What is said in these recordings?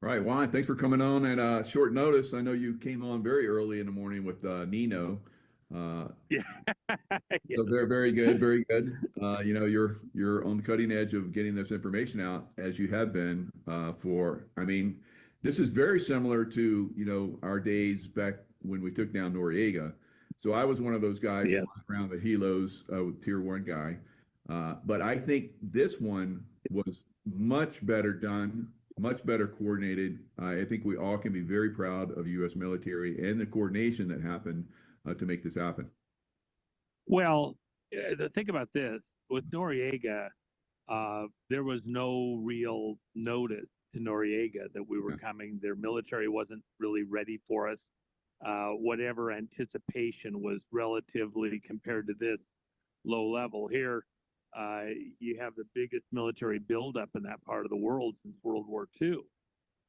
Right, Juan, thanks for coming on at short notice. I know you came on very early in the morning with Nino. Uh, Yeah. so Yes. they're very good, very good. You're on the cutting edge of getting this information out as you have been I mean, this is very similar to, our days back when we took down Noriega. So I was one of those guys Yeah. flying around the helos with Tier 1 guy. But I think this one was much better done, much better coordinated. I think we all can be very proud of U.S. military and the coordination that happened to make this happen. Well, think about this. With Noriega, there was no real notice to Noriega that we were Yeah. coming. Their military wasn't really ready for us. Whatever anticipation was relatively compared to this low level. Here, uh, you have the biggest military buildup in that part of the world since World War II.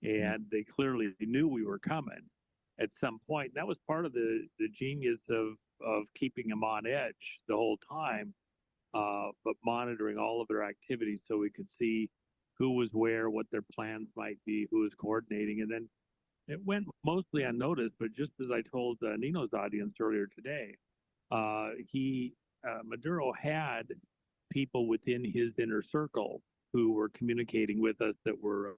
And they clearly knew we were coming at some point. That was part of the genius of keeping them on edge the whole time, but monitoring all of their activities so we could see who was where, what their plans might be, who was coordinating, and then it went mostly unnoticed. But just as I told Nino's audience earlier today, he Maduro had people within his inner circle who were communicating with us that were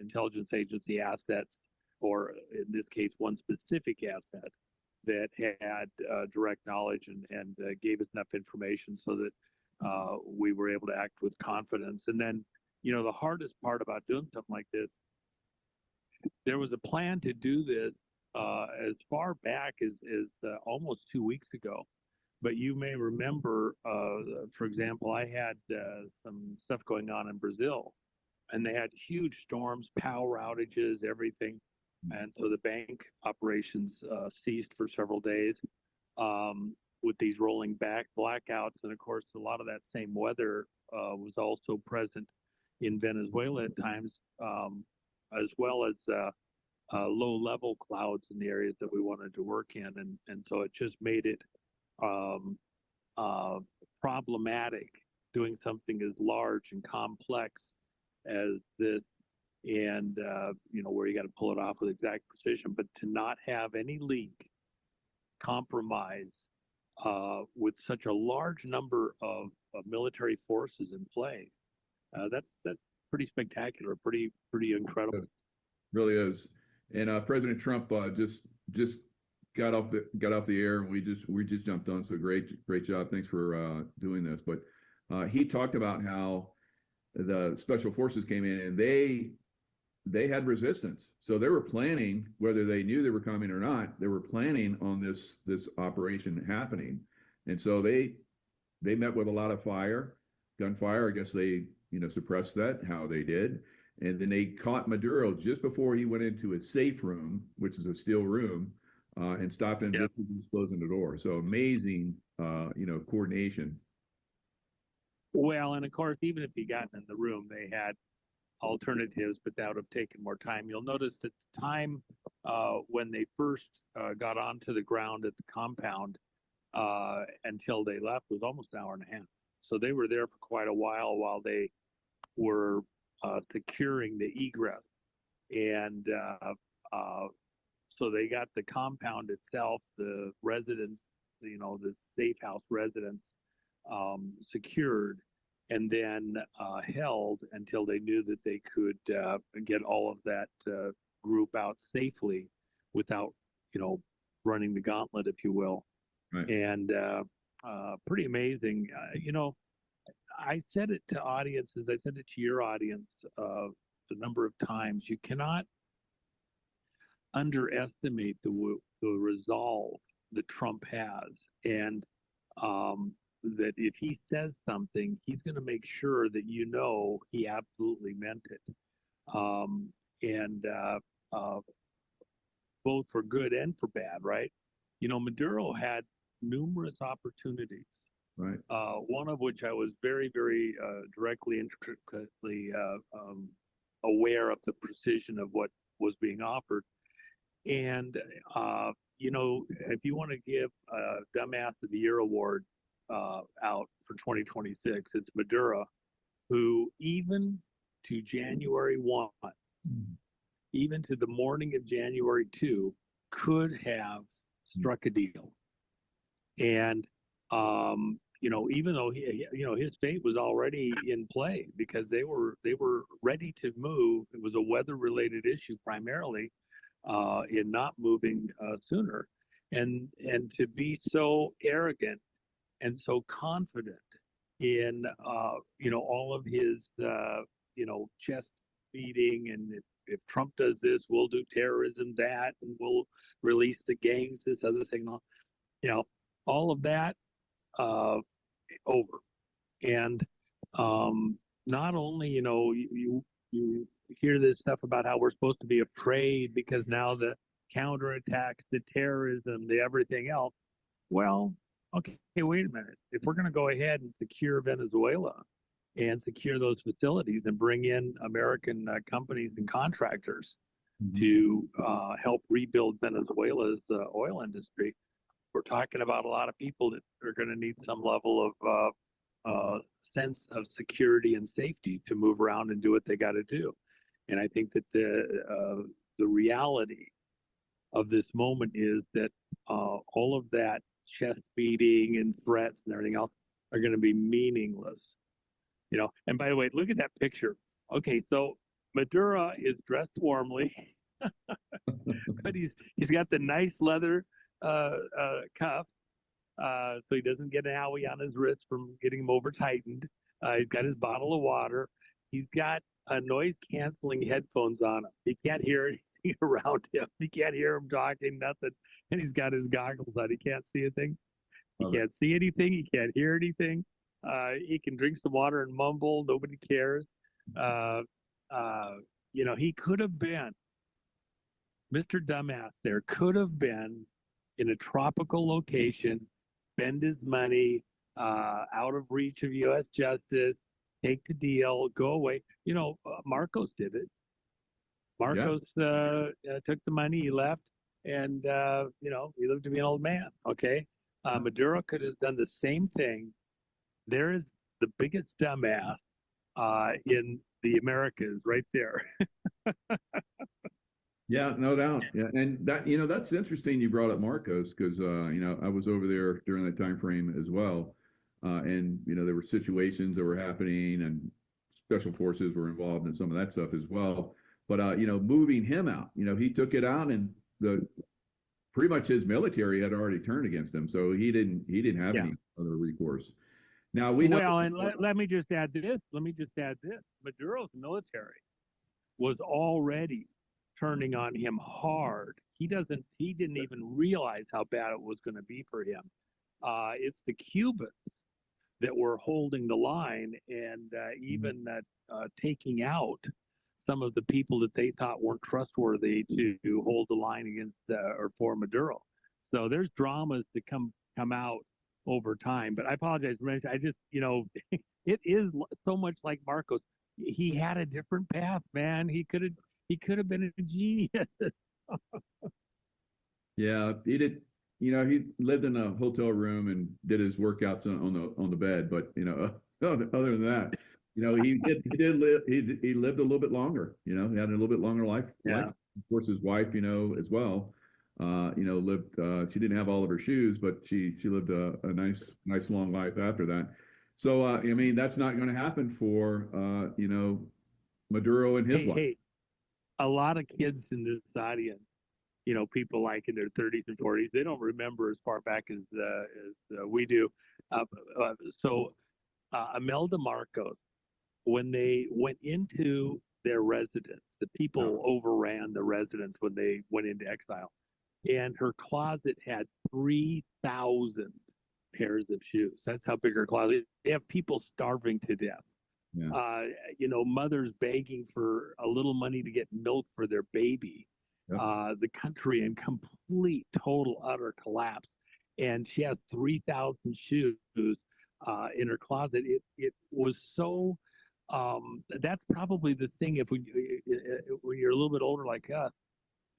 intelligence agency assets, or in this case, one specific asset that had direct knowledge and gave us enough information so that we were able to act with confidence. And then, the hardest part about doing something like this, there was a plan to do this as far back as almost 2 weeks ago. But you may remember, for example, I had some stuff going on in Brazil, and they had huge storms, power outages, everything. And so the bank operations ceased for several days with these rolling back blackouts. And of course, a lot of that same weather was also present in Venezuela at times, as well as low level clouds in the areas that we wanted to work in. And so it just made it um, uh, problematic doing something as large and complex as this, and where you got to pull it off with exact precision, but to not have any leak, compromise with such a large number of military forces in play, that's pretty spectacular, pretty It incredible. really is. And President Trump just got off the air, and we just jumped on. So great job. Thanks for doing this. But he talked about how the special forces came in and they had resistance. So they were planning, whether they knew they were coming or not, they were planning on this operation happening. And so they met with a lot of gunfire. I guess they, suppressed that, how they did. And then they caught Maduro just before he went into a safe room, which is a steel room, and stopped him Yep. just as he was closing the door. So amazing, coordination. Well, and of course, even if you gotten in the room, they had alternatives, but that would have taken more time. You'll notice that the time when they first got onto the ground at the compound until they left was almost an hour and a half. So they were there for quite a while they were securing the egress. And so they got the compound itself, the residents, the safe house residents secured and then held until they knew that they could get all of that group out safely without, you know, running the gauntlet, if you will. Right. And pretty amazing. I said it to audiences, I said it to your audience a number of times. You cannot underestimate the resolve that Trump has, and that if he says something, he's going to make sure that he absolutely meant it, and both for good and for bad, right? Maduro had numerous opportunities, Right. one of which I was very, very directly, intricately aware of the precision of what was being offered. And, if you want to give Dumbass of the Year award out for 2026, it's Maduro, who even to January 1, even to the morning of January 2, could have struck a deal. And, even though his fate was already in play because they were ready to move. It was a weather-related issue primarily in not moving sooner. And to be so arrogant and so confident in all of his chest beating, and if Trump does this, we'll do terrorism, that, and we'll release the gangs, this other thing, all of that over. And not only you hear this stuff about how we're supposed to be afraid because now the counterattacks, the terrorism, the everything else. Well, okay, wait a minute. If we're going to go ahead and secure Venezuela and secure those facilities and bring in American companies and contractors to help rebuild Venezuela's oil industry, we're talking about a lot of people that are going to need some level of sense of security and safety to move around and do what they got to do. And I think that the reality of this moment is that all of that chest beating and threats and everything else are going to be meaningless. And by the way, look at that picture. Okay, so Maduro is dressed warmly, but he's got the nice leather cuff, so he doesn't get an owie on his wrist from getting him over tightened. He's got his bottle of water. He's got noise canceling headphones on him. He can't hear anything around him. He can't hear him talking, nothing. And he's got his goggles on. He can't see a thing. He can't see anything. He can't hear anything. He can drink some water and mumble. Nobody cares. He could have been, Mr. Dumbass there could have been in a tropical location, spend his money, out of reach of U.S. justice, take the deal, go away. Marcos did it. Marcos took the money, he left, and he lived to be an old man. Okay, Maduro could have done the same thing. There is the biggest dumbass in the Americas, right there. Yeah, no doubt. Yeah, and that's interesting. You brought up Marcos because I was over there during that time frame as well, and there were situations that were happening, and special forces were involved in some of that stuff as well. But moving him out, he took it out, and pretty much his military had already turned against him, so he didn't have any other recourse. Now we know. Well, and let me just add this. Maduro's military was already turning on him hard. He didn't even realize how bad it was going to be for him. It's the Cubans that were holding the line and even taking out some of the people that they thought weren't trustworthy to hold the line against or for Maduro. So there's dramas that come out over time. But I apologize, Rich. I just, it is so much like Marcos. He had a different path, man. He could have been a genius. Yeah, he did. He lived in a hotel room and did his workouts on the bed. But other than that, he lived a little bit longer. He had a little bit longer life. Yeah. Of course, his wife, as well. Lived. She didn't have all of her shoes, but she lived a nice long life after that. So that's not going to happen for Maduro and his wife. Hey, a lot of kids in this audience, people like in their 30s and 40s, they don't remember as far back as we do. So Imelda Marcos, when they went into their residence, the people overran the residence when they went into exile, and her closet had 3,000 pairs of shoes. That's how big her closet is. They have people starving to death. Yeah. Mothers begging for a little money to get milk for their baby. Yep. The country in complete, total, utter collapse. And she has 3,000 shoes in her closet. It was so, that's probably the thing, when you're a little bit older like us,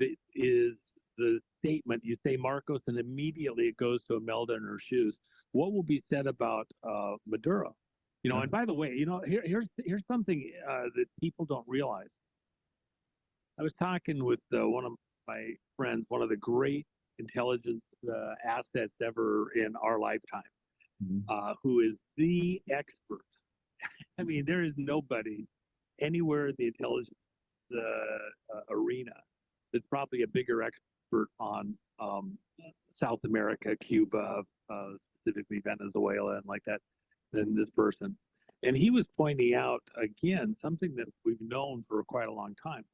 that is the statement. You say Marcos, and immediately it goes to Imelda and her shoes. What will be said about Maduro? And by the way, here's something that people don't realize. I was talking with one of my friends, one of the great intelligence assets ever in our lifetime, who is the expert. I mean, there is nobody anywhere in the intelligence arena that's probably a bigger expert on South America, Cuba, specifically Venezuela, and like that, than this person. And he was pointing out again something that we've known for quite a long time.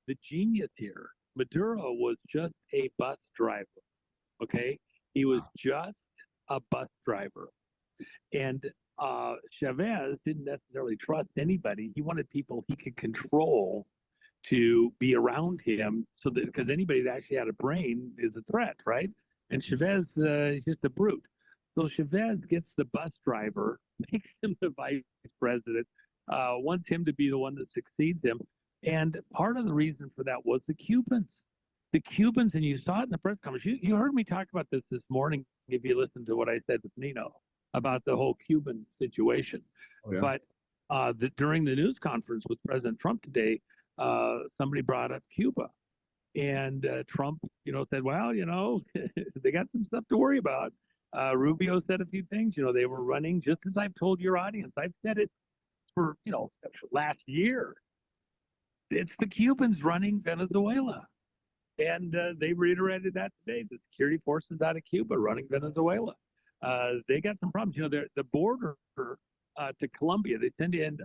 The genius here, Maduro was just a bus driver. Okay, he was just a bus driver, and Chavez didn't necessarily trust anybody. He wanted people he could control to be around him, so that because anybody that actually had a brain is a threat, right? And Chavez is just a brute. So Chavez gets the bus driver, makes him the vice president, wants him to be the one that succeeds him. And part of the reason for that was the Cubans. The Cubans, and you saw it in the press conference. You heard me talk about this morning if you listened to what I said with Nino about the whole Cuban situation. Oh, yeah. But during the news conference with President Trump today, somebody brought up Cuba. And Trump, said, well, they got some stuff to worry about. Rubio said a few things. They were running, just as I've told your audience. I've said it for, last year. It's the Cubans running Venezuela. And they reiterated that today. The security forces out of Cuba running Venezuela. They got some problems. The border to Colombia, they send in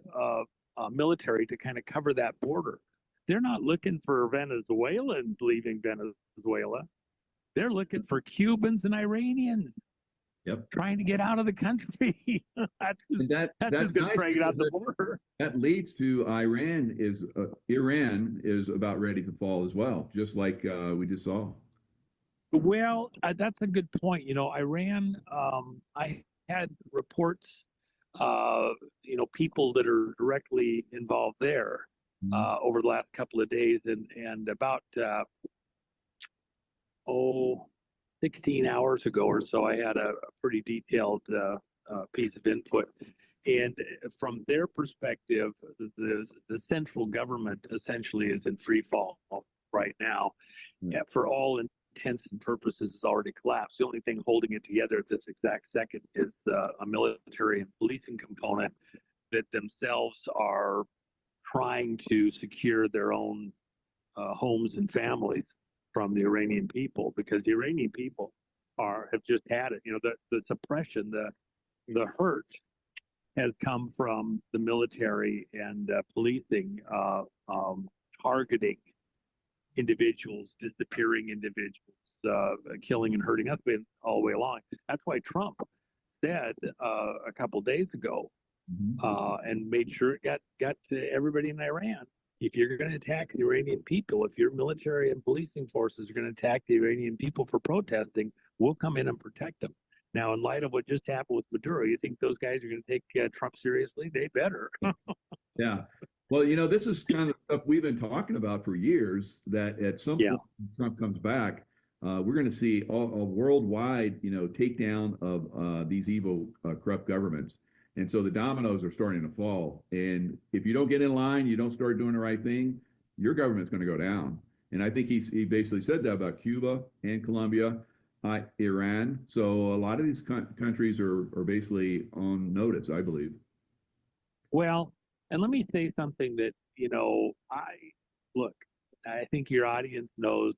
military to kind of cover that border. They're not looking for Venezuelans leaving Venezuela. They're looking for Cubans and Iranians. Yep. Trying to get out of the country. that's who's going to drag it out the border. That leads to Iran is about ready to fall as well, just like we just saw. Well, that's a good point. Iran, I had reports, people that are directly involved there over the last couple of days, and about 16 hours ago or so, I had a pretty detailed piece of input. And from their perspective, the central government essentially is in free fall right now. Yeah, for all intents and purposes, has already collapsed. The only thing holding it together at this exact second is a military and policing component that themselves are trying to secure their own homes and families from the Iranian people, because the Iranian people have just had it. The suppression, the hurt has come from the military and policing, targeting individuals, disappearing individuals, killing and hurting us all the way along. That's why Trump said a couple of days ago, and made sure it got to everybody in Iran. If you're going to attack the Iranian people, if your military and policing forces are going to attack the Iranian people for protesting, we'll come in and protect them. Now, in light of what just happened with Maduro, you think those guys are going to take Trump seriously? They better. Yeah. Well, this is kind of stuff we've been talking about for years, that at some point Trump comes back, we're going to see a worldwide, takedown of these evil, corrupt governments. And so the dominoes are starting to fall. And if you don't get in line, you don't start doing the right thing, your government's going to go down. And I think he basically said that about Cuba and Colombia, Iran. So a lot of these countries are basically on notice, I believe. Well, and let me say something that, I think your audience knows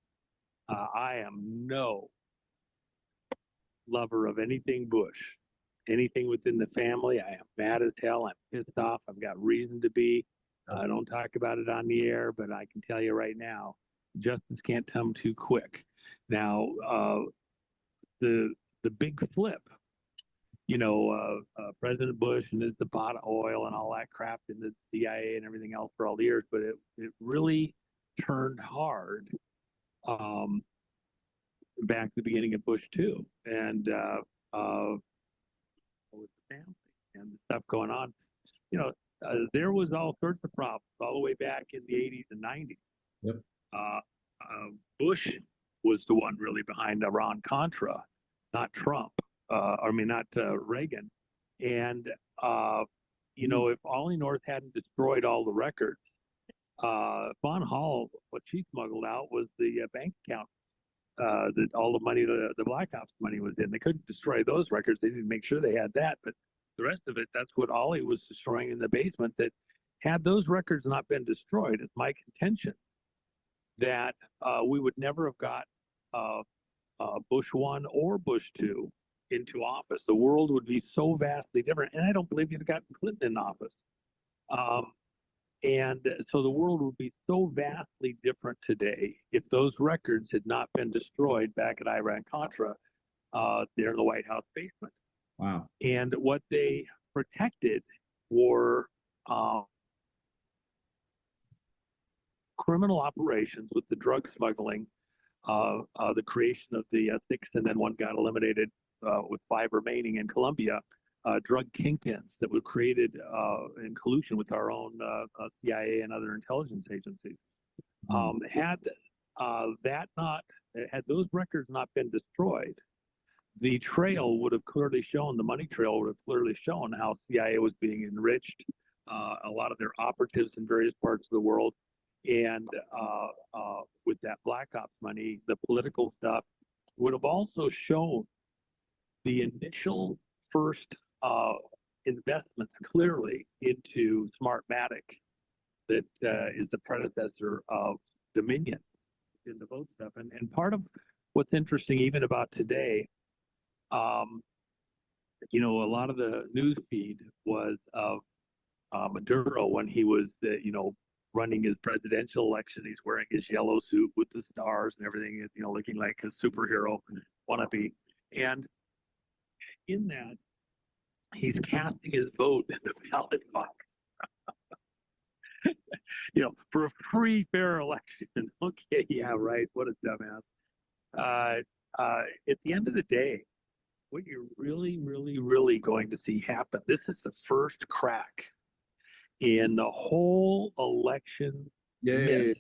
I am no lover of anything Bush. Anything within the family, I am mad as hell. I'm pissed off. I've got reason to be. I don't talk about it on the air, but I can tell you right now, justice can't come too quick. Now, the big flip, President Bush and the pot of oil and all that crap in the CIA and everything else for all the years, but it really turned hard back at the beginning of Bush too, and with the family and the stuff going on, there was all sorts of problems all the way back in the 80s and 90s. Yep. Bush was the one really behind Iran-Contra, not Trump. Not Reagan. And, if Ollie North hadn't destroyed all the records Von Hall, what she smuggled out was the bank account that all the money, the Black Ops money was in. They couldn't destroy those records. They didn't make sure they had that, but the rest of it, that's what Ollie was destroying in the basement. That had those records not been destroyed, it's my contention that we would never have got Bush 1 or Bush 2 into office. The world would be so vastly different. And I don't believe you'd have gotten Clinton in office. And so the world would be so vastly different today if those records had not been destroyed back at Iran-Contra there in the White House basement. Wow. And what they protected were criminal operations with the drug smuggling, the creation of the 6, and then one got eliminated with 5 remaining in Colombia, drug kingpins that were created in collusion with our own CIA and other intelligence agencies. Had those records not been destroyed, the trail would have clearly shown, the money trail would have clearly shown how CIA was being enriched, a lot of their operatives in various parts of the world. And with that Black Ops money, the political stuff would have also shown the initial first investments clearly into Smartmatic, that is the predecessor of Dominion in the vote stuff. And part of what's interesting even about today, you know, a lot of the news feed was of Maduro when he was, you know, running his presidential election. He's wearing his yellow suit with the stars and everything, you know, looking like a superhero wannabe. And in that, he's casting his vote in the ballot box, you know, for a free, fair election. Okay, yeah, right. What a dumbass. At the end of the day, what you're really, really, really going to see happen, this is the first crack in the whole election myth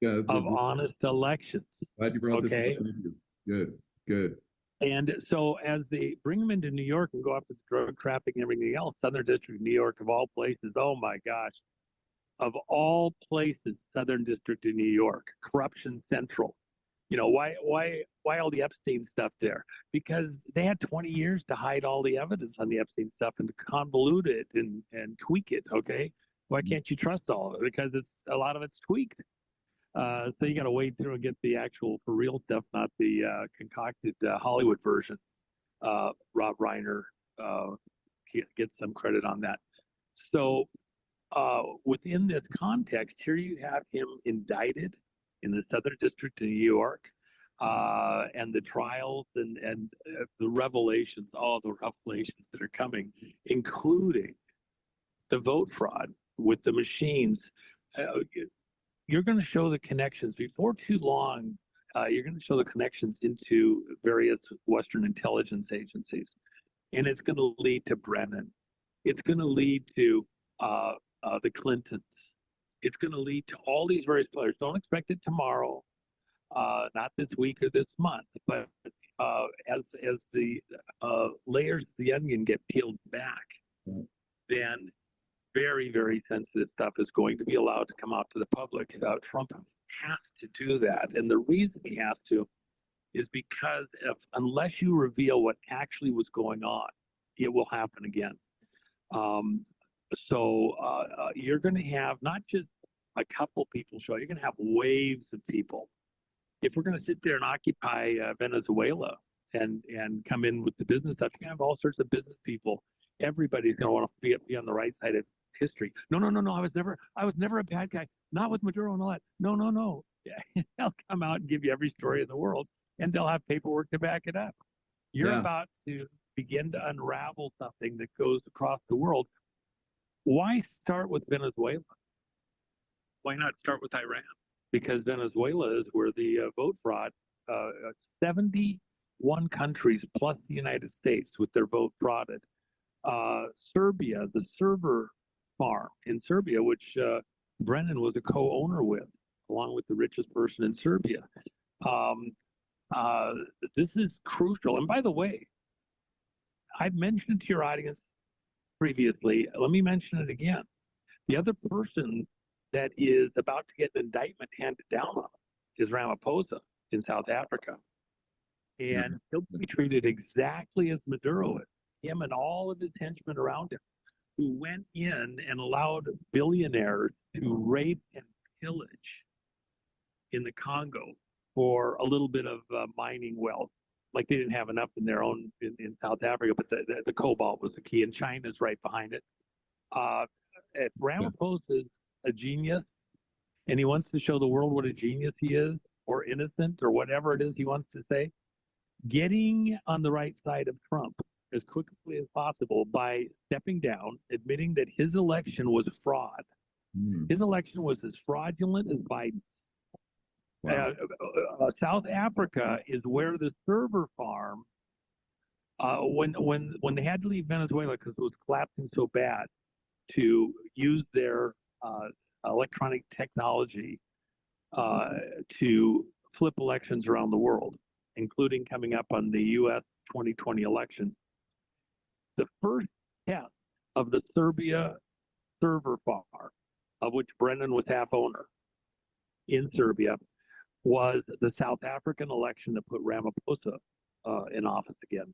of honest elections. Glad you brought this up. Good, good. And so as they bring them into New York and go after the drug trafficking and everything else, Southern District of New York, of all places, oh my gosh, of all places, Southern District of New York, corruption central. You know, why all the Epstein stuff there? Because they had 20 years to hide all the evidence on the Epstein stuff and to convolute it and tweak it, okay? Why can't you trust all of it? Because a lot of it's tweaked. So you got to wait through and get the actual for real stuff, not the concocted Hollywood version. Rob Reiner gets some credit on that. So within this context, here you have him indicted in the Southern District of New York, and the trials and the revelations, all the revelations that are coming, including the vote fraud with the machines. You're going to show the connections before too long. You're going to show the connections into various Western intelligence agencies, and it's going to lead to Brennan. It's going to lead to the Clintons. It's going to lead to all these various players. Don't expect it tomorrow, not this week or this month, but as the layers of the onion get peeled back, then very, very sensitive stuff is going to be allowed to come out to the public. Trump has to do that. And the reason he has to is because unless you reveal what actually was going on, it will happen again. So you're going to have not just a couple people show, you're going to have waves of people. If we're going to sit there and occupy Venezuela and come in with the business stuff, you're going to have all sorts of business people. Everybody's going to want to be on the right side of history. No. I was never a bad guy. Not with Maduro and all that. No. Yeah, they'll come out and give you every story in the world, and they'll have paperwork to back it up. You're about to begin to unravel something that goes across the world. Why start with Venezuela? Why not start with Iran? Because Venezuela is where the vote fraud, 71 countries plus the United States with their vote frauded. Serbia, the server farm in Serbia, which Brennan was a co-owner with, along with the richest person in Serbia. This is crucial. And by the way, I've mentioned to your audience previously, let me mention it again. The other person that is about to get an indictment handed down on him is Ramaphosa in South Africa. And he'll be treated exactly as Maduro is, him and all of his henchmen around him, who went in and allowed billionaires to rape and pillage in the Congo for a little bit of mining wealth. Like they didn't have enough in their own in South Africa, but the cobalt was the key, and China's right behind it. If Ramaphosa is a genius, and he wants to show the world what a genius he is, or innocent, or whatever it is he wants to say, getting on the right side of Trump as quickly as possible by stepping down, admitting that his election was fraud. His election was as fraudulent as Biden's. Wow. South Africa is where the server farm, when they had to leave Venezuela because it was collapsing so bad, to use their electronic technology to flip elections around the world, including coming up on the U.S. 2020 election. The first test of the Serbia server farm, of which Brennan was half owner in Serbia, was the South African election that put Ramaphosa in office again,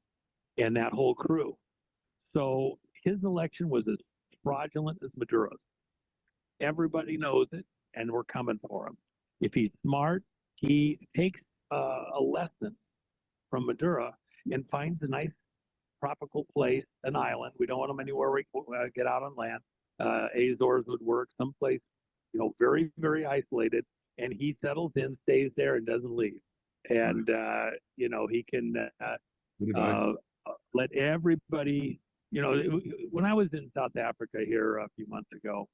and that whole crew. So his election was as fraudulent as Maduro's. Everybody knows it, and we're coming for him. If he's smart, he takes a lesson from Maduro and finds a nice tropical place, an island. We don't want him anywhere we get out on land. Azores would work, someplace, very, very isolated. And he settles in, stays there, and doesn't leave. And, he can let everybody, when I was in South Africa here a few months ago,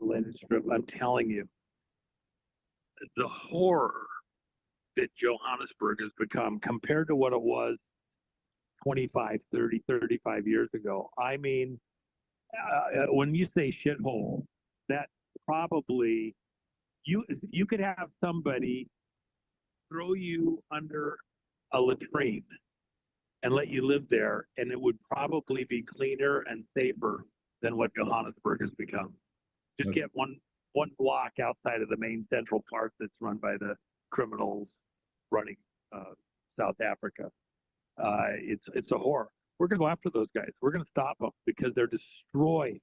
I'm telling you, the horror that Johannesburg has become compared to what it was 25, 30, 35 years ago. I mean, when you say shithole, that probably... You could have somebody throw you under a latrine and let you live there, and it would probably be cleaner and safer than what Johannesburg has become. Just get one block outside of the main central park that's run by the criminals running South Africa. It's a horror. We're going to go after those guys. We're going to stop them because they're destroying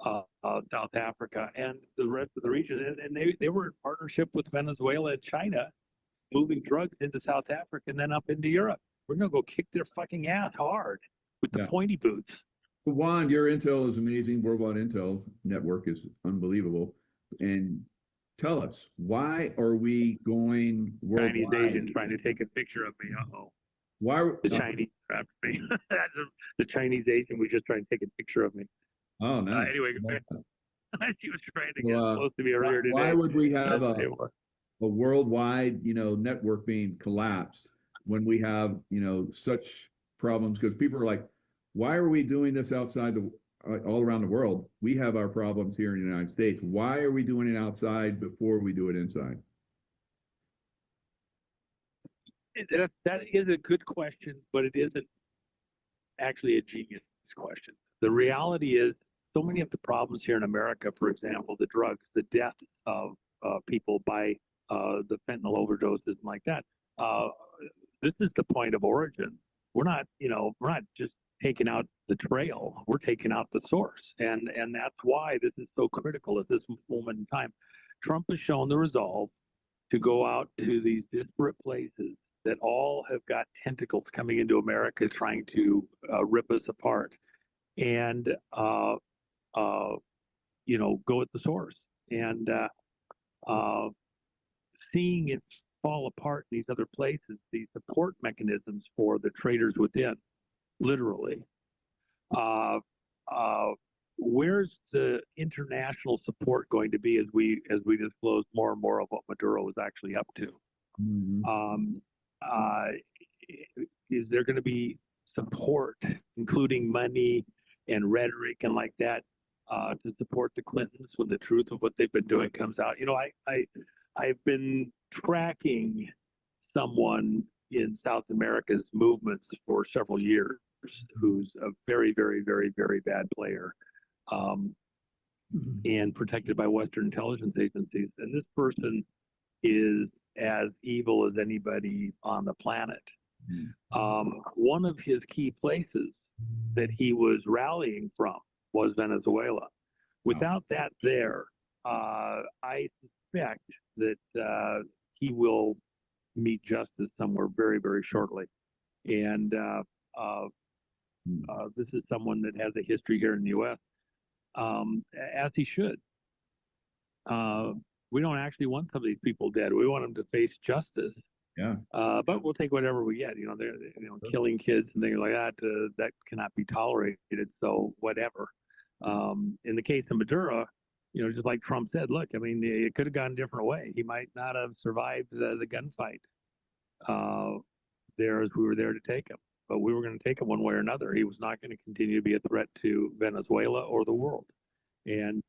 South Africa and the rest of the region. And they were in partnership with Venezuela and China, moving drugs into South Africa and then up into Europe. We're going to go kick their fucking ass hard with the pointy boots. Juan, your intel is amazing. Worldwide Intel Network is unbelievable. And tell us, why are we going worldwide? Chinese Asian trying to take a picture of me. Uh-oh. Why the Chinese after me? The Chinese Asian was just trying to take a picture of me. Oh, no. Anyway, she was trying to get close to me earlier today. Why would we have a worldwide, network being collapsed when we have, such problems? Because people are like, why are we doing this outside all around the world? We have our problems here in the United States. Why are we doing it outside before we do it inside? That is a good question, but it isn't actually a genius question. The reality is, so many of the problems here in America, for example, the drugs, the death of people by the fentanyl overdoses and like that, this is the point of origin. We're not just taking out the trail. We're taking out the source. And that's why this is so critical at this moment in time. Trump has shown the resolve to go out to these disparate places that all have got tentacles coming into America trying to rip us apart. And go at the source, and seeing it fall apart in these other places, these support mechanisms for the traders within, literally. Where's the international support going to be as we disclose more and more of what Maduro was actually up to? Mm-hmm. Is there going to be support, including money and rhetoric and like that, to support the Clintons when the truth of what they've been doing comes out? I've been tracking someone in South America's movements for several years who's a very, very, very, very bad player. and protected by Western intelligence agencies. And this person is as evil as anybody on the planet. One of his key places that he was rallying from was Venezuela. Without that there, I suspect that he will meet justice somewhere very, very shortly. And this is someone that has a history here in the U.S., as he should. We don't actually want some of these people dead. We want them to face justice. Yeah. But we'll take whatever we get. They're killing kids and things like that. That cannot be tolerated. So whatever. In the case of Maduro, just like Trump said, look, I mean, it could have gone a different way. He might not have survived the gunfight there as we were there to take him. But we were going to take him one way or another. He was not going to continue to be a threat to Venezuela or the world. And,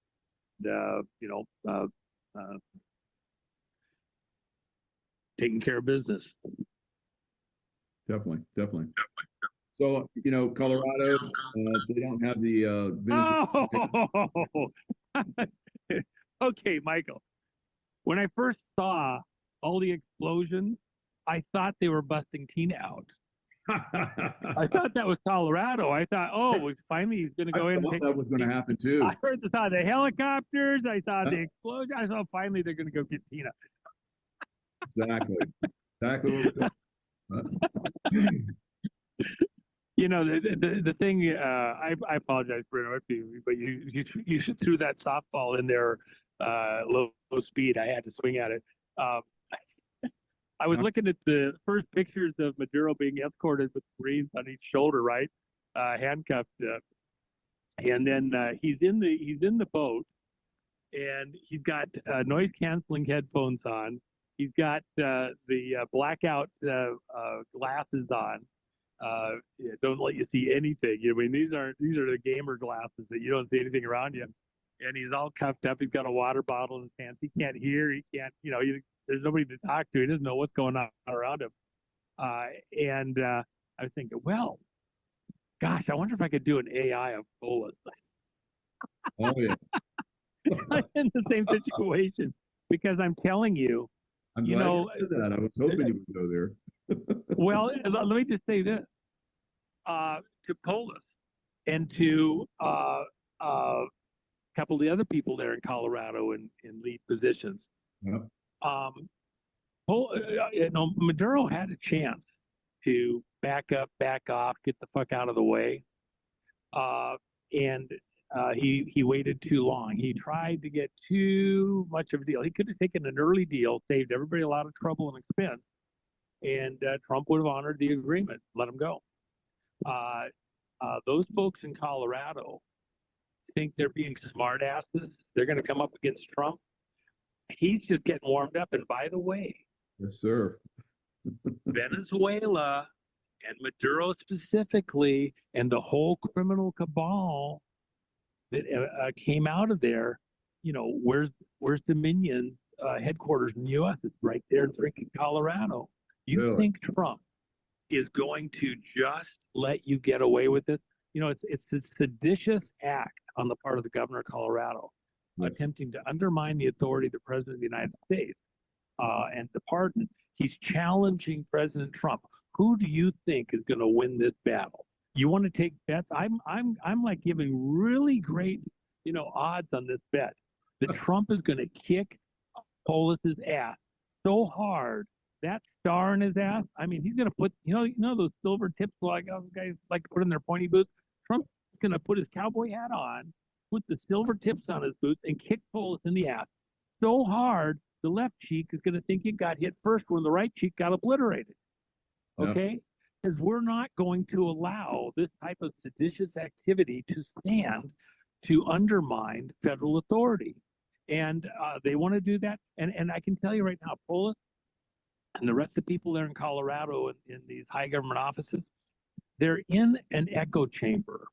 taking care of business. Definitely. So, Colorado, they don't have the Okay, Michael. When I first saw all the explosions, I thought they were busting Tina out. I thought that was Colorado. I thought, finally he's going to go in. I thought that was going to happen too. I saw the helicopters. I saw the explosion. I saw finally they're going to go get Tina. Exactly. The thing. I apologize for interrupting, but you threw that softball in there, low speed. I had to swing at it. I was looking at the first pictures of Maduro being escorted with Marines on each shoulder, right, handcuffed, and then he's in the boat, and he's got noise canceling headphones on. He's got the blackout glasses on. Don't let you see anything. I mean, these are the gamer glasses that you don't see anything around you. And he's all cuffed up. He's got a water bottle in his hands. He can't hear. He can't. There's nobody to talk to. He doesn't know what's going on around him. And I was thinking, well, gosh, I wonder if I could do an AI of Polis. Oh yeah. I'm in the same situation because I'm telling you. I'm glad you said that. I was hoping you would go there. Well, let me just say this to Polis and to a couple of the other people there in Colorado in lead positions. Yep. Maduro had a chance to back up, back off, get the fuck out of the way, and he waited too long. He tried to get too much of a deal. He could have taken an early deal, saved everybody a lot of trouble and expense, and Trump would have honored the agreement, let him go. Those folks in Colorado think they're being smartasses. They're going to come up against Trump. He's just getting warmed up. And by the way, yes, sir. Venezuela and Maduro specifically, and the whole criminal cabal that came out of there, where's Dominion headquarters in the U.S.? It's right there in freaking Colorado. You think Trump is going to just let you get away with it? It's a seditious act on the part of the governor of Colorado, attempting to undermine the authority of the president of the United States and to pardon. He's challenging President Trump. Who do you think is going to win this battle? You want to take bets? I'm like giving really great, odds on this bet that Trump is going to kick Polis's ass so hard, that star in his ass. I mean, he's going to put, those silver tips like guys like to put in their pointy boots. Trump's going to put his cowboy hat on, put the silver tips on his boots, and kick Polis in the ass so hard the left cheek is going to think it got hit first when the right cheek got obliterated. Okay? Because we're not going to allow this type of seditious activity to stand to undermine federal authority. And they want to do that. And I can tell you right now, Polis and the rest of the people there in Colorado in these high government offices, they're in an echo chamber.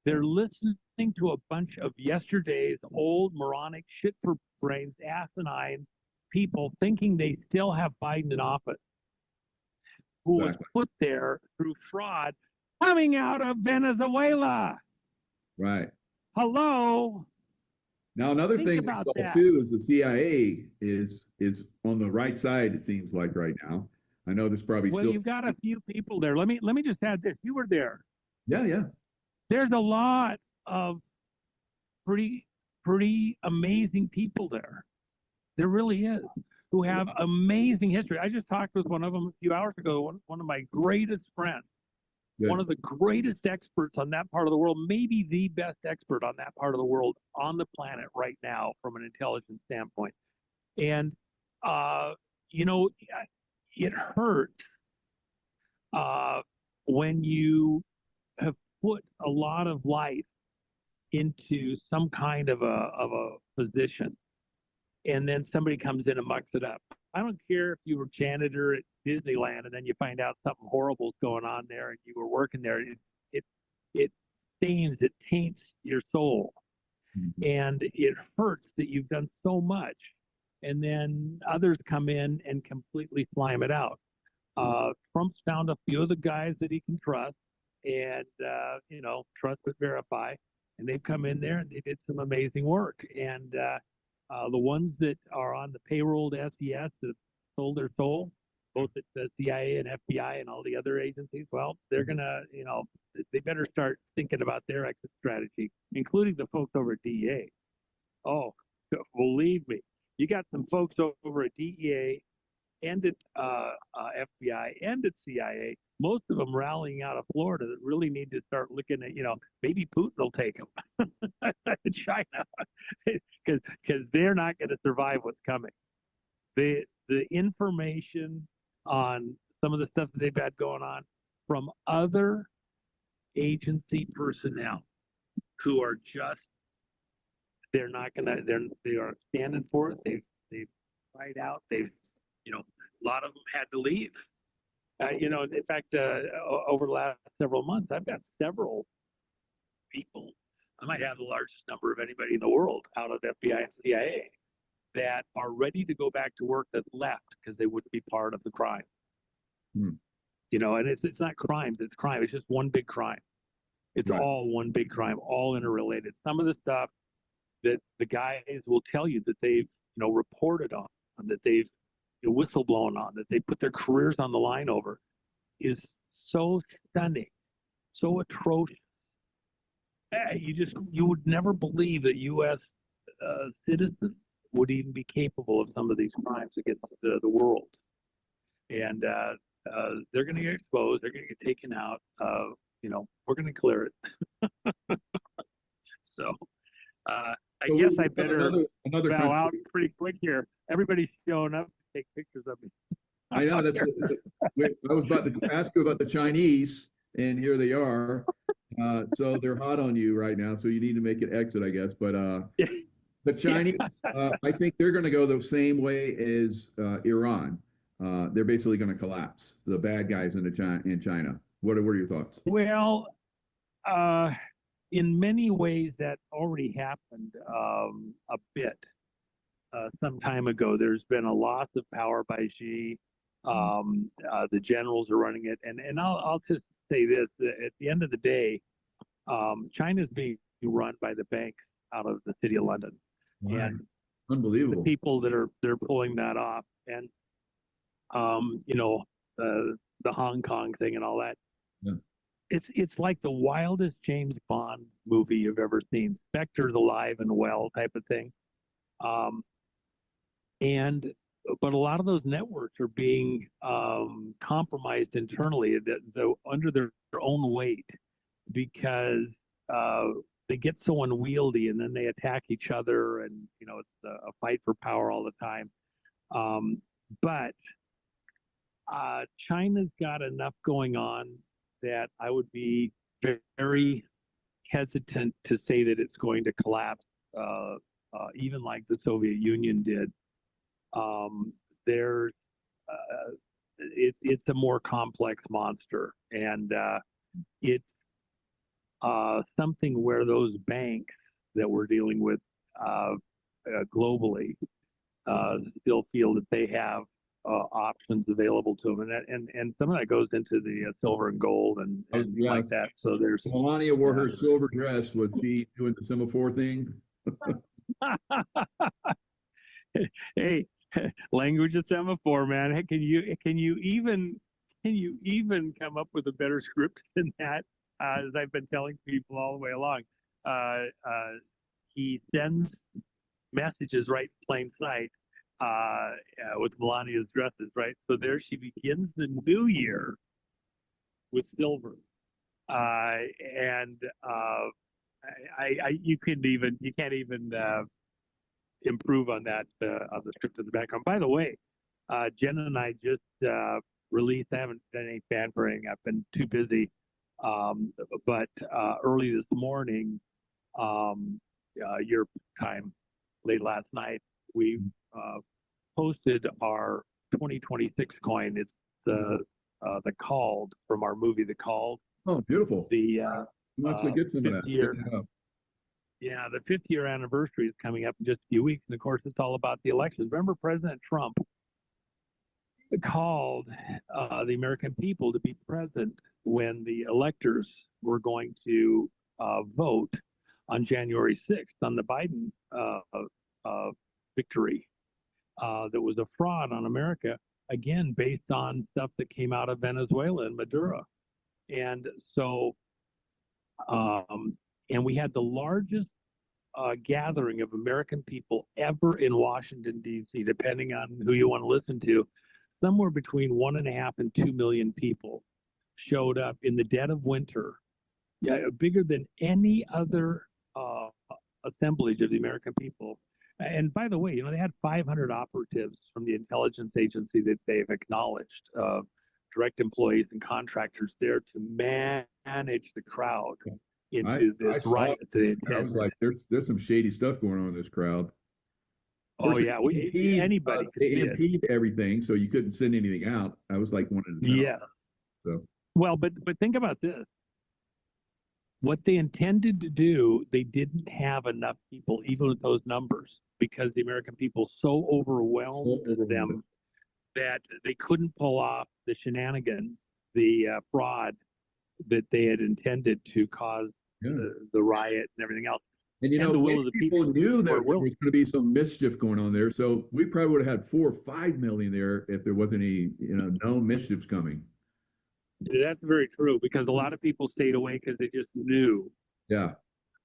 They're listening to a bunch of yesterday's old moronic shit for brains, asinine people thinking they still have Biden in office, who was put there through fraud coming out of Venezuela. Right. Hello. Now, another Think thing they about saw that. too is the CIA is on the right side, it seems like right now. I know there's probably Well, still. you've got a few people there. Let me just add this. You were there. Yeah, yeah. There's a lot of pretty amazing people there. There really is, who have amazing history. I just talked with one of them a few hours ago. One of my greatest friends, Good. one of the greatest experts on that part of the world, maybe the best expert on that part of the world on the planet right now from an intelligence standpoint. And you know, it hurts when you have put a lot of life into some kind of a position, and then somebody comes in and mucks it up. I don't care if you were janitor at Disneyland and then you find out something horrible's going on there and you were working there. It stains, it taints your soul, and it hurts that you've done so much, and then others come in and completely slime it out. Trump's found a few of the guys that he can trust, and trust but verify, and they've come in there and they did some amazing work. And the ones that are on the payroll to SES that have sold their soul, both at the CIA and FBI and all the other agencies, well, they're gonna, they better start thinking about their exit strategy, including the folks over at DEA. Oh, believe me, you got some folks over at DEA and at FBI and at CIA, most of them rallying out of Florida, that really need to start looking at, maybe Putin will take them to China, because they're not going to survive what's coming. The information on some of the stuff that they've got going on from other agency personnel who are just, they're not going to, they are standing for it. They've tried out. They've, a lot of them had to leave. In fact, over the last several months, I've got several people. I might have the largest number of anybody in the world out of FBI and CIA that are ready to go back to work that left because they wouldn't be part of the crime. And it's not crimes, it's crime. It's just one big crime. It's right. All one big crime, all interrelated. Some of the stuff that the guys will tell you that they've, reported on, that they've whistleblown on, that they put their careers on the line over, is so stunning, so atrocious. You would never believe that U.S. Citizens would even be capable of some of these crimes against the world. And they're going to get exposed. They're going to get taken out. We're going to clear it. So I guess I better bow out pretty quick here. Everybody's showing up to take pictures of me. I know. I was about to ask you about the Chinese, and here they are. So they're hot on you right now. So you need to make an exit, I guess. But the Chinese, I think they're going to go the same way as Iran. They're basically going to collapse. The bad guys in China. What are your thoughts? Well, in many ways, that already happened a bit some time ago. There's been a loss of power by Xi. The generals are running it, and I'll just say this: at the end of the day, China's being run by the banks out of the city of London, and unbelievable. The people that they're pulling that off, and the Hong Kong thing and all that. Yeah. It's like the wildest James Bond movie you've ever seen. Spectre's alive and well type of thing. But a lot of those networks are being compromised internally, under their own weight, because they get so unwieldy, and then they attack each other, and it's a fight for power all the time. But China's got enough going on that I would be very hesitant to say that it's going to collapse, even like the Soviet Union did. It's a more complex monster, and it's something where those banks that we're dealing with globally still feel that they have options available to them, and some of that goes into the silver and gold and like that. So there's Melania wore her silver dress. Was she doing the semaphore thing? Hey, language of semaphore, man. Hey, can you even come up with a better script than that? As I've been telling people all the way along, uh, uh, he sends messages right in plain sight with Melania's dresses, right? So there she begins the new year with silver, and you can't even improve on the script in the background. By the way, Jen and I just released. I haven't done any fanfaring. I've been too busy. But early this morning, your time, late last night, we posted our 2026 coin. It's the Called from our movie, The Called. Oh, beautiful. The We'll have to get some of that. year. Yeah, the 5th year anniversary is coming up in just a few weeks. And of course, it's all about the elections. Remember, President Trump called the American people to be present when the electors were going to vote on January 6th on the Biden victory. That was a fraud on America, again, based on stuff that came out of Venezuela and Maduro. And so, and we had the largest gathering of American people ever in Washington, D.C., depending on who you want to listen to. Somewhere between 1.5 and 2 million people showed up in the dead of winter, bigger than any other assemblage of the American people. And by the way, they had 500 operatives from the intelligence agency that they've acknowledged, direct employees and contractors there to manage the crowd into this riot. I was like, there's some shady stuff going on in this crowd. Oh yeah, anybody could they impede everything, so you couldn't send anything out. I was like wanted to know. Yeah. So well, but think about this. What they intended to do, they didn't have enough people, even with those numbers, because the American people so overwhelmed them that they couldn't pull off the shenanigans, the fraud that they had intended to cause the riot and everything else. And the will of the people knew that there was going to be some mischief going on there. So we probably would have had 4 or 5 million there if there wasn't any, known mischiefs coming. That's very true, because a lot of people stayed away because they just knew. Yeah.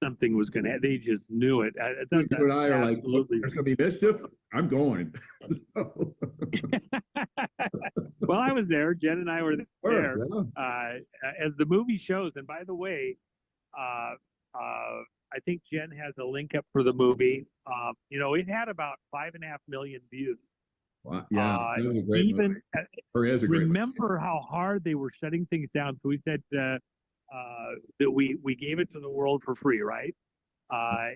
Something was going to. They just knew it. You and I are like, there's going to be mischief. I'm going. Well, I was there. Jen and I were there. Yeah. As the movie shows, and by the way, I think Jen has a link up for the movie. It had about 5.5 million views. Wow. Yeah, it was a great movie. Remember how hard they were shutting things down. So we said that we gave it to the world for free, right?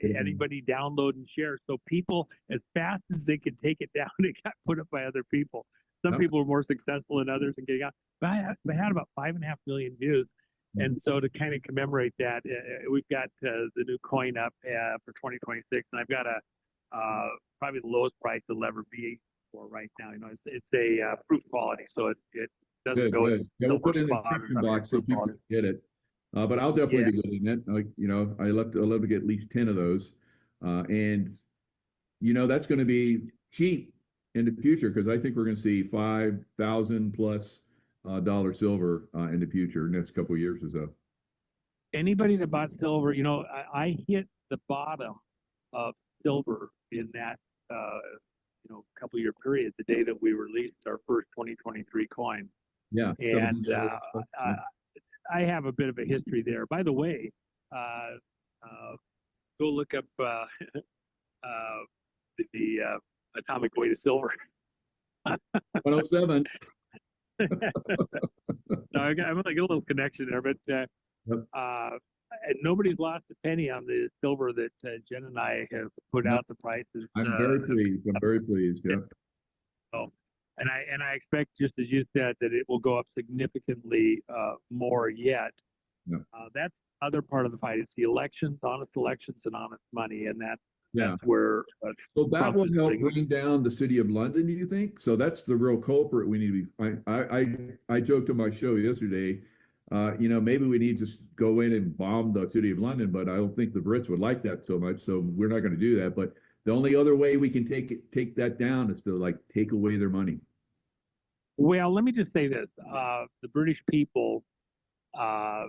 Anybody download and share. So people, as fast as they could take it down, it got put up by other people. Some people were more successful than others in getting out. But I had about 5.5 million views. And so to kind of commemorate that, we've got the new coin up for 2026, and I've got probably the lowest price it'll ever be for right now. It's a proof quality, so it doesn't go. Yeah, we'll put it in the description box so people can get it. But I'll definitely be getting it. Like I love to get at least 10 of those, and that's going to be cheap in the future, because I think we're going to see $5,000 plus dollar silver in the future, next couple of years or so. Anybody that bought silver, I hit the bottom of silver in that couple year period, the day that we released our first 2023 coin. Yeah, and I have a bit of a history there. By the way, go look up the atomic weight of silver. 107. No, I'm gonna get a little connection there, but nobody's lost a penny on the silver that Jen and I have put out the prices. I'm very pleased. I'm very pleased. Yeah. So, and I expect, just as you said, that it will go up significantly more yet. Yeah. That's the other part of the fight. It's the elections, honest elections, and honest money, and that's where. So that will help bring down the city of London, do you think? So that's the real culprit we need to be. I joked on my show yesterday. Maybe we need to go in and bomb the city of London, but I don't think the Brits would like that so much. So we're not going to do that. But the only other way we can take that down is to like take away their money. Well, let me just say this: the British people, I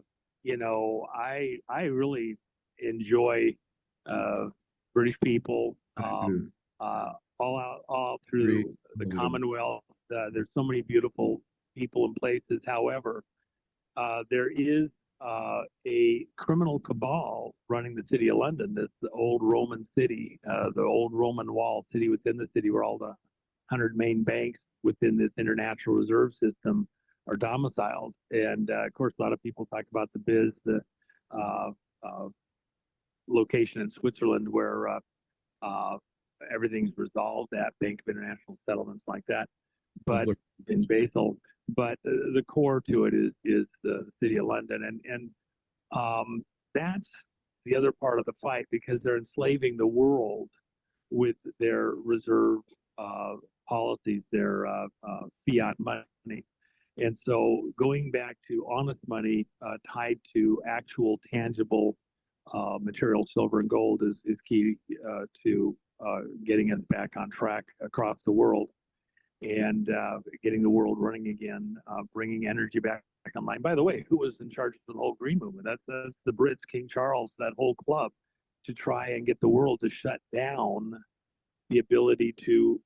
really enjoy British people. All through the Commonwealth. There's so many beautiful people and places. However, there is a criminal cabal running the city of London. This the old Roman city, the old Roman wall city within the city, where all the 100 main banks within this international reserve system are domiciled. And of course, a lot of people talk about the location in Switzerland where everything's resolved at Bank of International Settlements like that, but in Basel. But the core to it is the city of London, and that's the other part of the fight, because they're enslaving the world with their reserve policies, their fiat money. And so going back to honest money tied to actual tangible material, silver and gold, is key to getting us back on track across the world, and getting the world running again, bringing energy back online. By the way, who was in charge of the whole green movement? That's the Brits, King Charles, that whole club, to try and get the world to shut down the ability to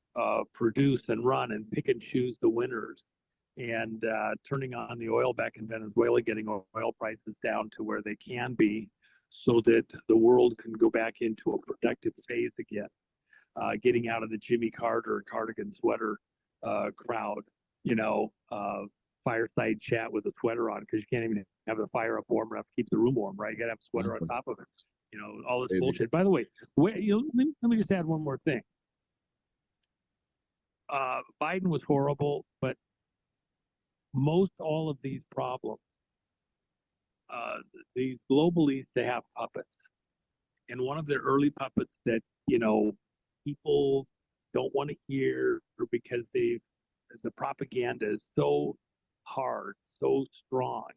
produce and run and pick and choose the winners, and turning on the oil back in Venezuela, getting oil prices down to where they can be, so that the world can go back into a productive phase again. Getting out of the Jimmy Carter cardigan sweater crowd, fireside chat with a sweater on, because you can't even have the fire up warm enough to keep the room warm, right? You got to have a sweater on top of it. All this bullshit. By the way, let me just add one more thing. Biden was horrible, but most all of these problems, these globalists, they have puppets. And one of their early puppets that, people don't want to hear, because the propaganda is so hard, so strong.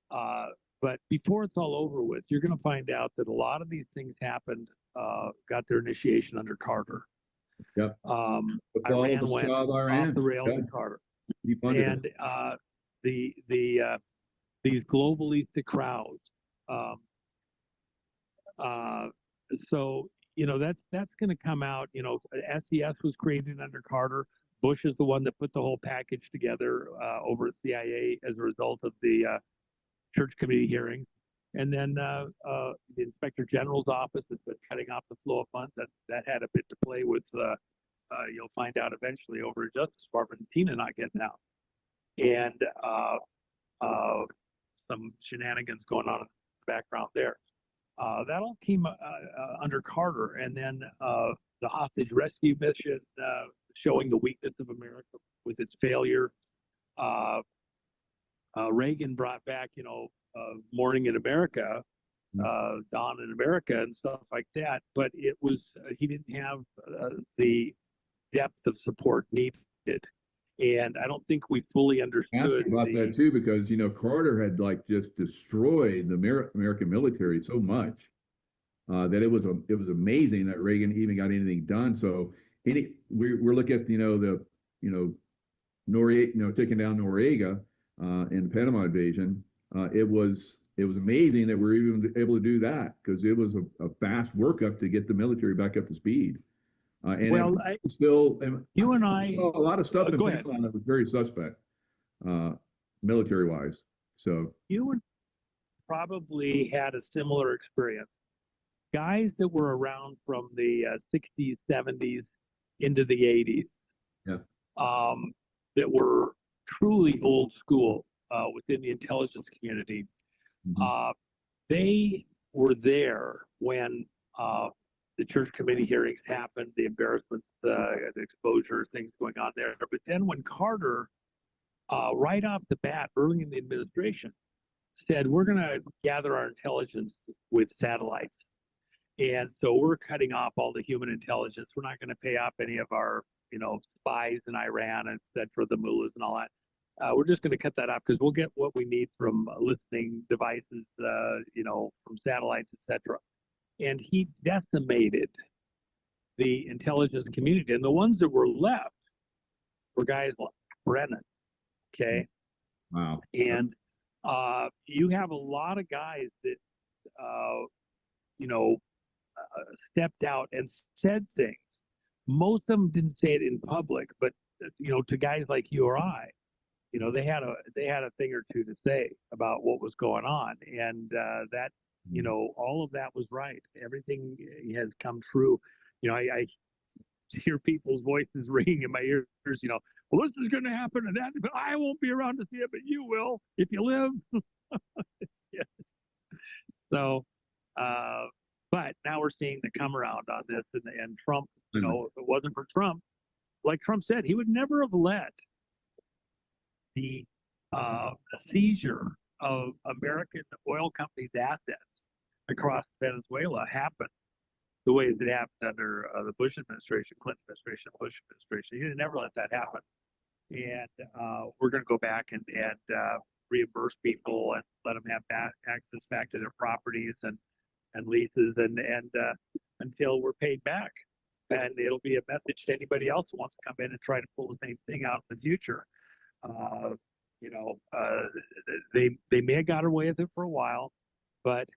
But before it's all over with, you're going to find out that a lot of these things happened, got their initiation under Carter. Yep. Iran went off the rails in Carter. And these globalistic crowds. So that's going to come out. SES was created under Carter. Bush is the one that put the whole package together over at CIA as a result of the Church Committee hearing. And then the Inspector General's office has been cutting off the flow of funds. That had a bit to play with. You'll find out eventually over at Justice Department, Tina not getting out, and some shenanigans going on in the background there. That all came under Carter, and then the hostage rescue mission, showing the weakness of America with its failure. Reagan brought back, Morning in America, Dawn in America, and stuff like that. But it was he didn't have the depth of support needed, and I don't think we fully understood about that too, because Carter had like just destroyed the American military so much that it was amazing that Reagan even got anything done. So we're looking at the Noriega, taking down Noriega in the Panama invasion. It was amazing that we're even able to do that, because it was a fast workup to get the military back up to speed. And you and I, a lot of stuff in go ahead. Panama that was very suspect, military wise. So you probably had a similar experience. Guys that were around from the 60s, 70s into the 80s, that were truly old school within the intelligence community. They were there when the Church Committee hearings happened, the embarrassments, the exposure, things going on there. But then when Carter, right off the bat, early in the administration, said, we're going to gather our intelligence with satellites. And so we're cutting off all the human intelligence. We're not going to pay off any of our, spies in Iran, et cetera, the mullahs and all that. We're just going to cut that off, because we'll get what we need from listening devices, from satellites, et cetera. And he decimated the intelligence community. And the ones that were left were guys like Brennan, okay? Wow. And you have a lot of guys that, you know, stepped out and said things. Most of them didn't say it in public, but, you know, to guys like you or I, you know, they had a thing or two to say about what was going on. And that, you know, all of that was right. Everything has come true. You know, I hear people's voices ringing in my ears, you know, well, this is going to happen and that, but I won't be around to see it, but you will if you live. Yeah. So, but now we're seeing the come around on this, and Trump, you know, if it wasn't for Trump, like Trump said, he would never have let the seizure of American oil companies' assets across Venezuela happen the ways it happened under the Bush administration, Clinton administration, Bush administration. He would never let that happen. And we're going to go back and reimburse people and let them have access back to their properties and leases and until we're paid back. And it'll be a message to anybody else who wants to come in and try to pull the same thing out in the future. You know, they may have got away with it for a while, but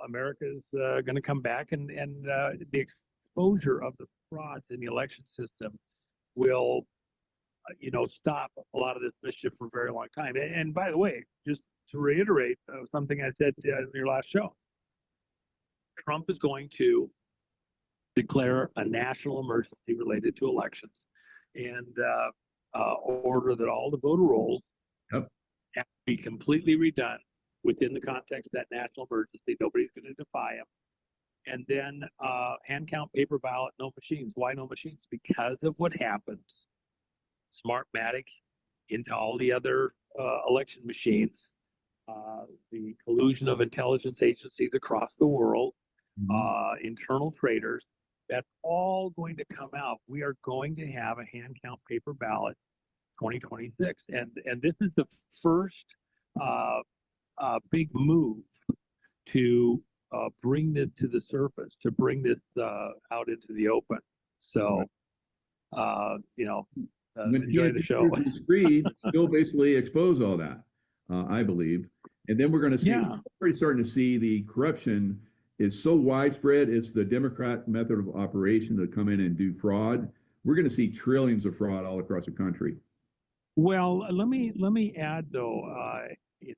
America's going to come back, and the exposure of the frauds in the election system will, you know, stop a lot of this mischief for a very long time. And by the way, just to reiterate something I said in your last show, Trump is going to declare a national emergency related to elections and order that all the voter rolls have to be completely redone within the context of that national emergency. Nobody's going to defy him. And then hand count, paper ballot, no machines. Why no machines? Because of what happens Smartmatic into all the other election machines, the collusion of intelligence agencies across the world, internal traders. That's all going to come out. We are going to have a hand count paper ballot 2026. And this is the first big move to bring this to the surface, to bring this out into the open. So, you know, enjoy the show. Screed still basically expose all that, I believe. And then we're going to see, we're already starting to see the corruption is so widespread. It's the Democrat method of operation to come in and do fraud. We're going to see trillions of fraud all across the country. Well, let me add though, in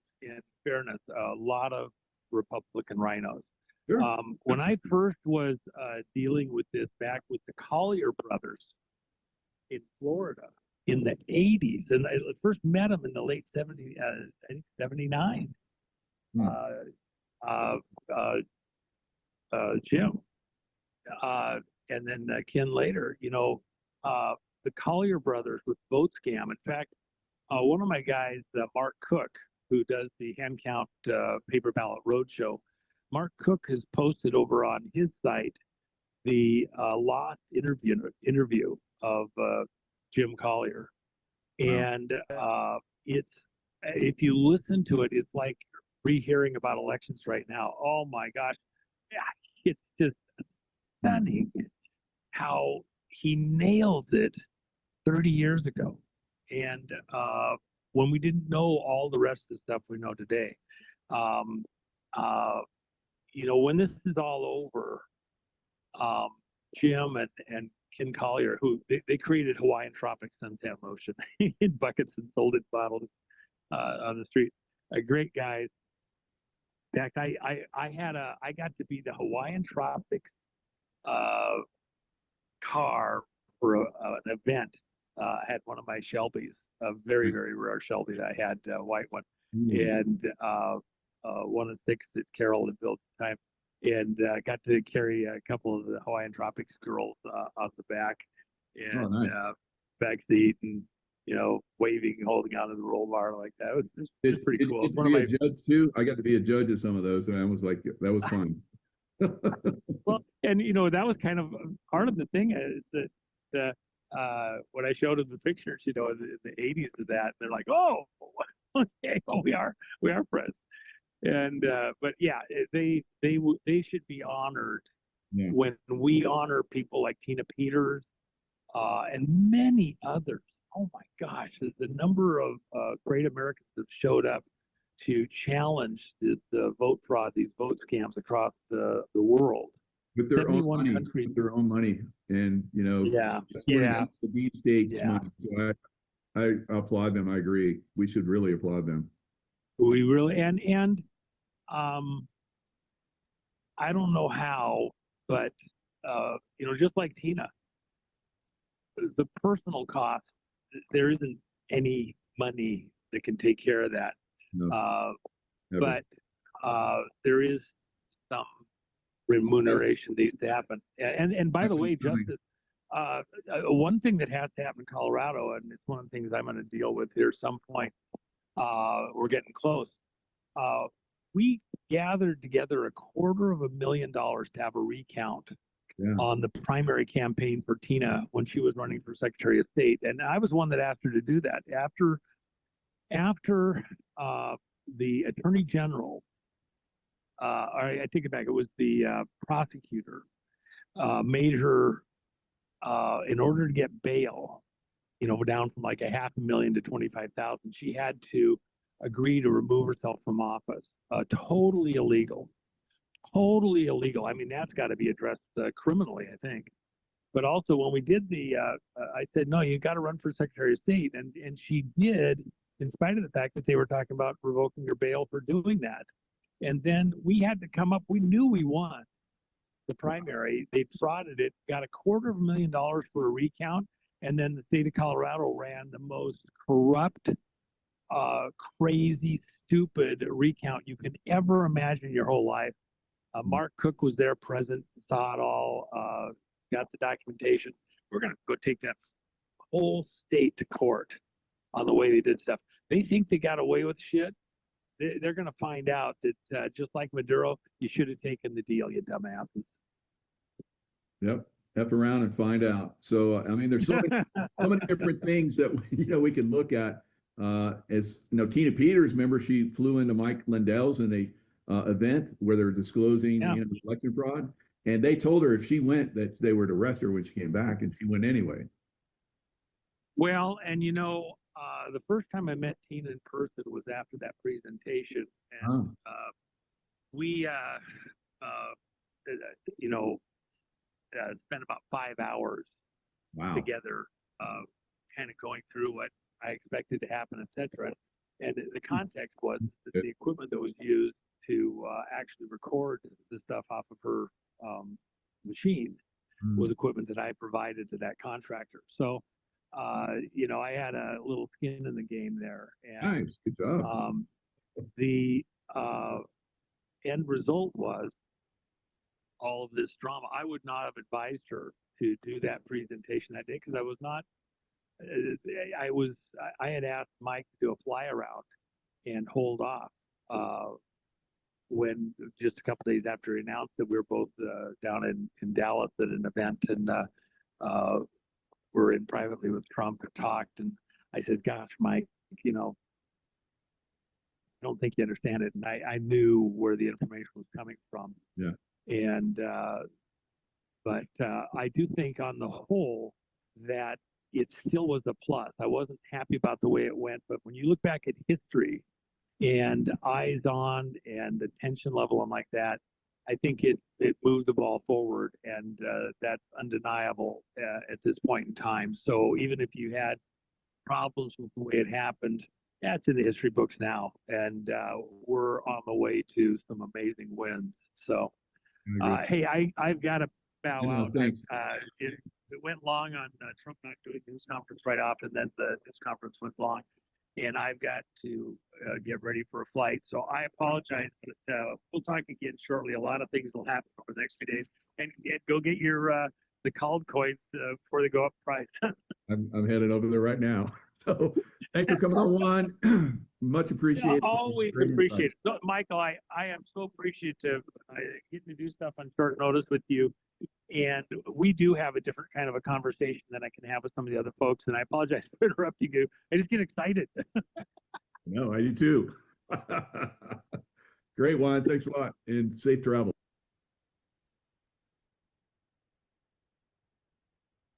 fairness, a lot of Republican rhinos. Sure. When I first was dealing with this back with the Collier brothers in Florida in the 80s, and I first met them in the late 70s, I think 79. Jim, and then Ken later, you know, the Collier brothers with vote scam. In fact, one of my guys, Mark Cook, who does the hand count paper ballot roadshow, Mark Cook has posted over on his site the lost interview of Jim Collier. And it's, if you listen to it, it's like rehearing about elections right now. Oh my gosh. Yeah, it's just stunning how he nailed it 30 years ago. And when we didn't know all the rest of the stuff we know today, you know, when this is all over, Jim and Ken Collier, who they created Hawaiian Tropic Suntan Lotion in buckets and sold it bottled on the street. Great guys. In fact, I got to be the Hawaiian Tropics car for an event. I had one of my Shelbys, a very, very rare Shelby that I had, a white one, and one of the six that Carol had built at the time. And got to carry a couple of the Hawaiian Tropics girls on the back and back seat, and you know, waving, holding onto the roll bar like that. It was pretty cool. One of my judge too. I got to be a judge at some of those, and I was like, that was fun. Well, and you know, that was kind of part of the thing is that when I showed them the pictures, you know, in the 80s of that, they're like, oh, okay, well, we are friends. And but yeah, they should be honored Yeah. when we honor people like Tina Peters and many others. Oh my gosh, the number of great Americans that showed up to challenge the vote fraud, these vote scams across the world. With their own 71 money, countries. with their own money, and Yeah, supporting yeah, the deep state's yeah. money. So I applaud them. I agree. We should really applaud them. We really and I don't know how, but just like Tina, the personal cost, there isn't any money that can take care of that. No, But there is some remuneration needs to happen. And by the way, Justice, one thing that has to happen in Colorado, and it's one of the things I'm going to deal with here at some point, we're getting close. We gathered together $250,000 to have a recount on the primary campaign for Tina when she was running for Secretary of State. And I was one that asked her to do that. After the Attorney General, I take it back, it was the prosecutor, made her, in order to get bail, down from like $500,000 to $25,000, she had to agree to remove herself from office. Totally illegal. Totally illegal. I mean, that's got to be addressed criminally, I think. But also, when we did I said, no, you got to run for Secretary of State. And she did, in spite of the fact that they were talking about revoking her bail for doing that. And then we had to come up, we knew we won the primary. They frauded it, got $250,000 for a recount. And then the state of Colorado ran the most corrupt, crazy, stupid recount you can ever imagine in your whole life. Mark Cook was there present, saw it all, got the documentation. We're going to go take that whole state to court on the way they did stuff. They think they got away with shit. They're going to find out that just like Maduro, you should have taken the deal, you dumbasses. Yep. F around and find out. So, I mean, there's so many different things that, we can look at. As Tina Peters, remember, she flew into Mike Lindell's in the event where they're disclosing election fraud, and they told her if she went that they would arrest her when she came back, and she went anyway. Well, and the first time I met Tina in person was after that presentation, and we spent about 5 hours together, kind of going through what I expected to happen, etc. And the context was that the equipment that was used to actually record the stuff off of her machine was equipment that I provided to that contractor. So, I had a little skin in the game there. And, nice, good job. The end result was all of this drama. I would not have advised her to do that presentation that day because I was not. I had asked Mike to do a fly around and hold off when just a couple days after he announced that we were both down in Dallas at an event, and we're in privately with Trump and talked, and I said, gosh, Mike, I don't think you understand it. And I knew where the information was coming from. Yeah. And but I do think on the whole that it still was a plus. I wasn't happy about the way it went, but when you look back at history and eyes on and attention level and like that, I think it moved the ball forward, and that's undeniable at this point in time. So even if you had problems with the way it happened, it's in the history books now, and we're on the way to some amazing wins. So, hey, I've got to bow out. It went long on Trump not doing news conference right off, and then the news conference went long, and I've got to get ready for a flight. So I apologize, but we'll talk again shortly. A lot of things will happen over the next few days, and go get your the called coins before they go up price. I'm headed over there right now. So thanks for coming on, Juan. Much appreciated. Always appreciate it. So, Michael, I am so appreciative getting to do stuff on short notice with you. And we do have a different kind of a conversation than I can have with some of the other folks. And I apologize for interrupting you. I just get excited. No, I do too. Great, Juan. Thanks a lot, and safe travels.